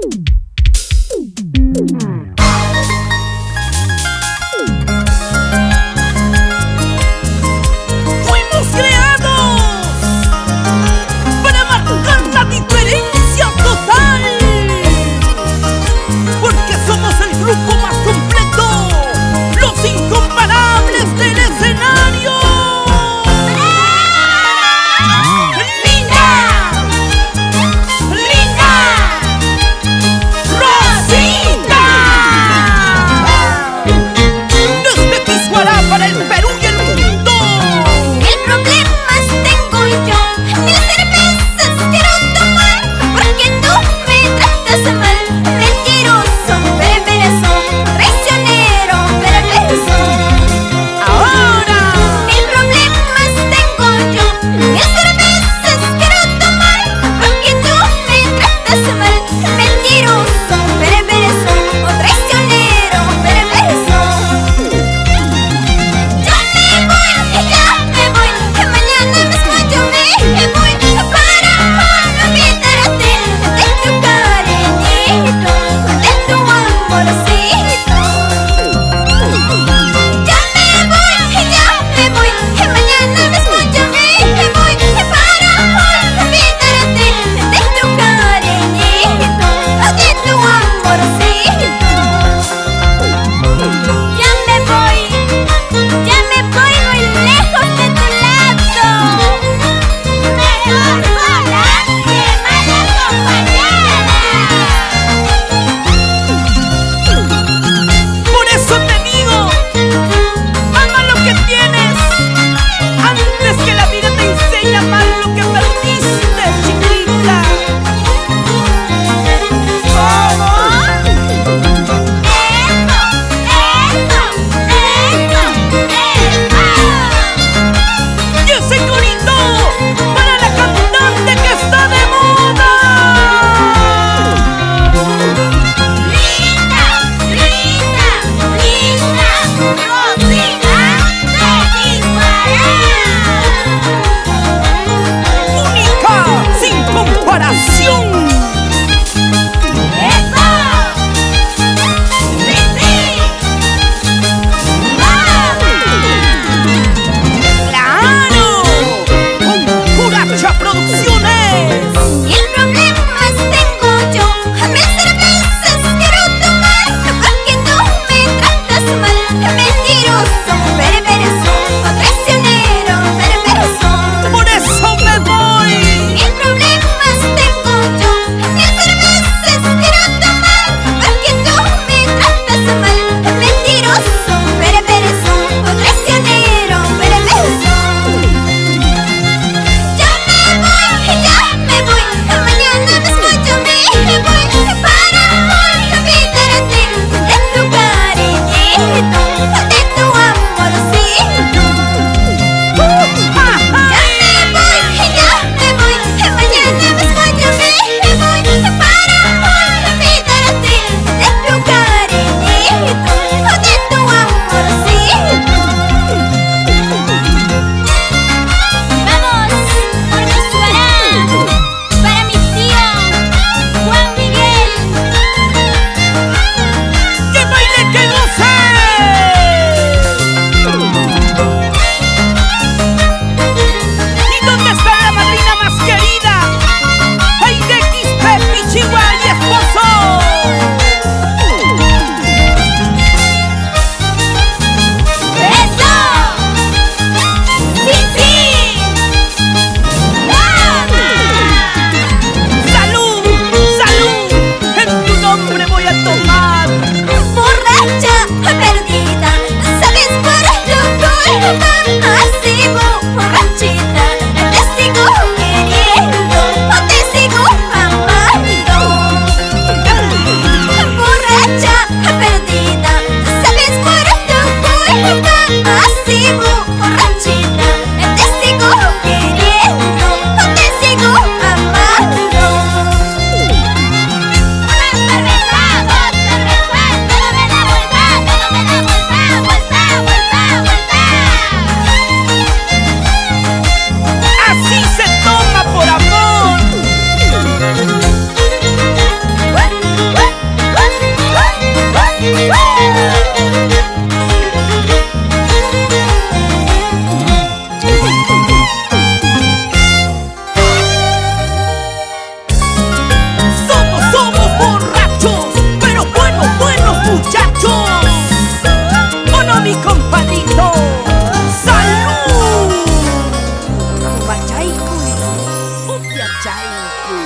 Fuimos creados para marcar la diferencia total, porque somos el grupo más completo, los incomparables del escenario. Para el Perú y el mundo. El problema tengo yo, mil cervezas quiero tomar, porque tú me tratas mal. Mentiroso, perverso, traicionero, perverso. Ahora Mil problemas tengo yo, mil cervezas quiero tomar, porque tú me tratas mal. Mentiroso, perverso, traicionero, perverso. Mañana mismo yo me voy para olvidarte de tu cariñito, de tu amorcito. Ya me voy, mañana mismo yo me voy para olvidarte de tu cariñito, de tu Chaicuy, cumbia Chaicuy.